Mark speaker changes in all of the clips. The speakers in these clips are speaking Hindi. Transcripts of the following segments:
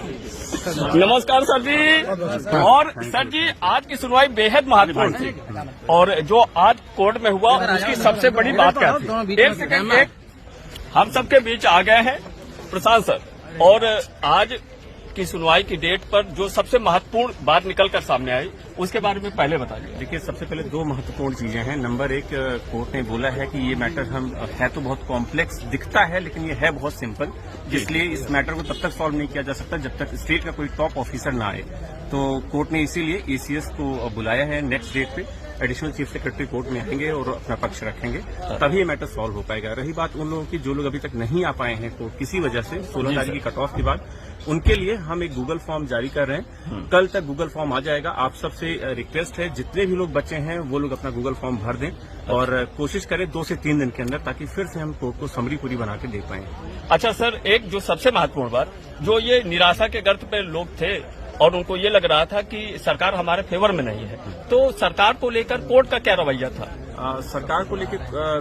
Speaker 1: नमस्कार सर जी। और सर जी, आज की सुनवाई बेहद महत्वपूर्ण थी और जो आज कोर्ट में हुआ उसकी सबसे बड़ी बात क्या थी? एक सेकंड, हम सबके बीच आ गए हैं प्रशांत सर, और आज की सुनवाई की डेट पर जो सबसे महत्वपूर्ण बात निकलकर सामने आई उसके बारे में पहले बताइए।
Speaker 2: देखिए, सबसे पहले दो महत्वपूर्ण चीजें हैं। नंबर एक, कोर्ट ने बोला है कि ये मैटर है तो बहुत कॉम्प्लेक्स दिखता है, लेकिन ये है बहुत सिंपल, इसलिए इस मैटर को तब तक सॉल्व नहीं किया जा सकता जब तक स्टेट का कोई टॉप ऑफिसर ना आए। तो कोर्ट ने इसीलिए एसीएस को बुलाया है। नेक्स्ट डेट पे एडिशनल चीफ सेक्रेटरी कोर्ट में आएंगे और अपना पक्ष रखेंगे, तभी ये मैटर सॉल्व हो पाएगा। रही बात उन लोगों की जो लोग अभी तक नहीं आ पाए हैं कोर्ट किसी वजह से, 16 तारीख की कट ऑफ के बाद, उनके लिए हम एक गूगल फॉर्म जारी कर रहे हैं। कल तक गूगल फॉर्म आ जाएगा। आप सबसे रिक्वेस्ट है, जितने भी लोग बचे हैं वो लोग अपना गूगल फॉर्म भर दें और कोशिश करें 2 से 3 दिन के अंदर, ताकि फिर से हम कोर्ट को समरी पूरी बना के दे पाएं।
Speaker 1: अच्छा सर, एक जो सबसे महत्वपूर्ण बात, जो ये निराशा के गर्त पे लोग थे और उनको ये लग रहा था कि सरकार हमारे फेवर में नहीं है, तो सरकार को लेकर कोर्ट का क्या रवैया था?
Speaker 2: सरकार को लेकर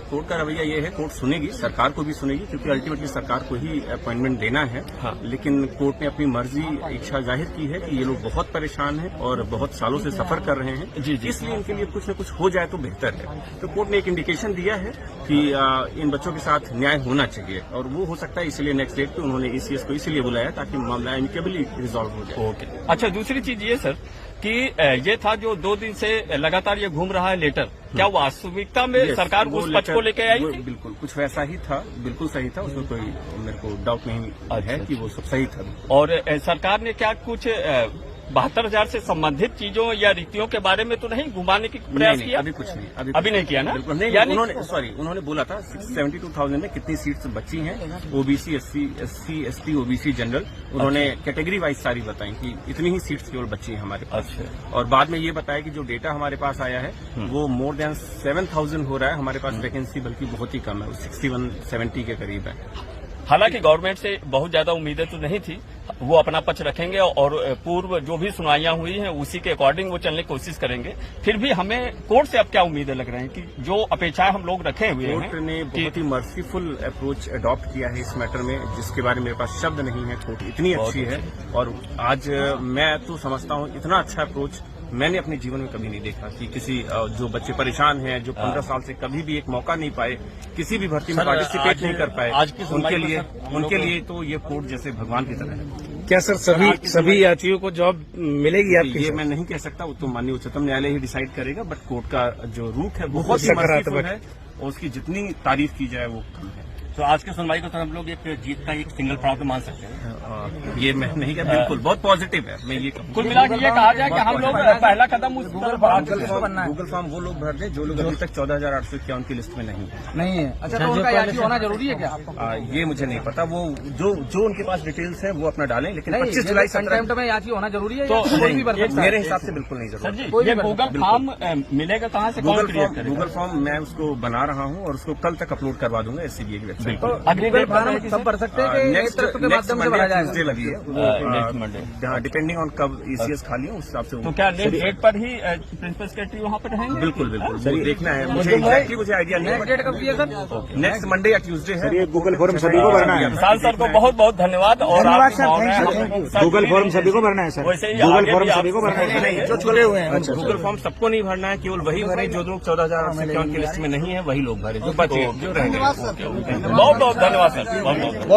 Speaker 2: कोर्ट का रवैया ये है, कोर्ट सुनेगी, सरकार को भी सुनेगी, क्योंकि अल्टीमेटली सरकार को ही अपॉइंटमेंट देना है।
Speaker 1: हाँ।
Speaker 2: लेकिन कोर्ट ने अपनी मर्जी, इच्छा जाहिर की है कि ये लोग बहुत परेशान हैं और बहुत सालों से सफर कर रहे हैं, इसलिए इनके लिए कुछ न कुछ हो जाए तो बेहतर है। तो कोर्ट ने एक इंडिकेशन दिया है कि इन बच्चों के साथ न्याय होना चाहिए, और वो हो सकता है इसलिए नेक्स्ट डेट पे उन्होंने एसीएस को इसलिए बुलाया ताकि मामला इनकेबली रिजॉल्व हो जाए।
Speaker 1: ओके। अच्छा, दूसरी चीज ये सर कि ये था जो 2 दिन से लगातार ये घूम रहा है लेटर, क्या वास्तविकता में सरकार उस पक्ष को लेकर आई थी?
Speaker 2: बिल्कुल कुछ वैसा ही था, बिल्कुल सही था, उसमें कोई मेरे को डाउट नहीं है कि वो सब सही था।
Speaker 1: और सरकार ने क्या कुछ 72,000 से संबंधित चीजों या रीतियों के बारे में तो नहीं घुमाने की प्रयास किया?
Speaker 2: अभी कुछ नहीं,
Speaker 1: अभी नहीं किया ना?
Speaker 2: बिल्कुल नहीं। उन्होंने बोला था 72,000 में कितनी सीट्स बची हैं, OBC, SC, ST, OBC, general, उन्होंने कैटेगरी वाइज सारी बताई कि इतनी ही सीट्स केवल बची हैं हमारे पास।
Speaker 1: अच्छा।
Speaker 2: और बाद में ये बताया कि जो डेटा हमारे पास आया है वो मोर देन 7,000 हो रहा है हमारे पास वैकेंसी, बल्कि बहुत ही कम है, 61-70 के करीब है।
Speaker 1: हालांकि गवर्नमेंट से बहुत ज्यादा उम्मीदें तो नहीं थी, वो अपना पक्ष रखेंगे और पूर्व जो भी सुनवाइयां हुई हैं उसी के अकॉर्डिंग वो चलने की कोशिश करेंगे। फिर भी हमें कोर्ट से अब क्या उम्मीदें लग रही हैं कि जो अपेक्षाएं हम लोग रखे हुए हैं?
Speaker 2: कोर्ट ने बहुत ही मर्सीफुल अप्रोच अडॉप्ट किया है इस मैटर में, जिसके बारे में मेरे पास शब्द नहीं है। कोर्ट इतनी अच्छी है, और आज मैं तो समझता हूँ इतना अच्छा अप्रोच मैंने अपने जीवन में कभी नहीं देखा कि किसी जो बच्चे परेशान हैं, जो 15 साल से कभी भी एक मौका नहीं पाए, किसी भी भर्ती में पार्टिसिपेट नहीं कर पाए, उनके लिए तो ये कोर्ट जैसे भगवान की तरह है।
Speaker 3: क्या सर सभी यात्रियों को जॉब मिलेगी आपकी?
Speaker 2: ये मैं नहीं कह सकता, वो तो माननीय उच्चतम न्यायालय ही डिसाइड करेगा, बट कोर्ट का जो रुख है बहुत ही मर्सीफुल है और उसकी जितनी तारीफ की जाए वो कम है।
Speaker 4: तो आज की सुनवाई को सर हम लोग एक जीत का एक सिंगल पड़ाव पे मान सकते हैं?
Speaker 2: ये मैं नहीं कहता, बिल्कुल बहुत पॉजिटिव है। मैं ये
Speaker 1: कुल मिला के ये कहा जाए कि हम लोग पहला कदम उस
Speaker 2: गूगल फॉर्म वो लोग भर दें जो लोग अभी तक 14,851 की लिस्ट में नहीं है।
Speaker 3: अच्छा, तो उनका यात्री होना जरूरी है क्या?
Speaker 2: ये मुझे नहीं पता, वो जो उनके पास डिटेल्स है वो अपना डालें, लेकिन 25 जुलाई
Speaker 3: कंटेम्प्ट में यात्री होना जरूरी है?
Speaker 1: तो
Speaker 2: मेरे हिसाब से बिल्कुल नहीं जरूरी।
Speaker 1: ये गूगल फॉर्म मिलेगा कहाँ से?
Speaker 2: गूगल फॉर्म मैं उसको बना रहा हूँ और उसको कल तक अपलोड करवा दूंगा SCBA की वेबसाइट पर।
Speaker 1: अगली डेट पर
Speaker 3: सब भर सकते हैं कि नेक्स्ट
Speaker 2: ट्यूजडे लगी है, डिपेंडिंग ऑन कब ECS खाली है उस हिसाब से।
Speaker 1: तो क्या नेक्स्ट डेट पर ही प्रिंसिपल सेक्रेटरी वहाँ पर रहेंगे?
Speaker 2: बिल्कुल वो देखना है, मुझे मुझे आइडिया नहीं है।
Speaker 3: डेट कब की है सर?
Speaker 2: नेक्स्ट मंडे या ट्यूजडे है।
Speaker 3: ये गूगल फॉर्म सभी को भरना है।
Speaker 1: विशाल सर को बहुत बहुत धन्यवाद। और
Speaker 3: गूगल फॉर्म सभी को भरना है सर?
Speaker 1: वैसे ही
Speaker 3: गूगल फॉर्म सभी को भरना है?
Speaker 2: नहीं, जो छुटे हुए हैं गूगल फॉर्म सबको नहीं भरना है, केवल वही भरे जो लोग 14,851 की लिस्ट में नहीं है, वही लोग भरे, जो बचे जो रहेंगे।
Speaker 1: बहुत बहुत धन्यवाद सर।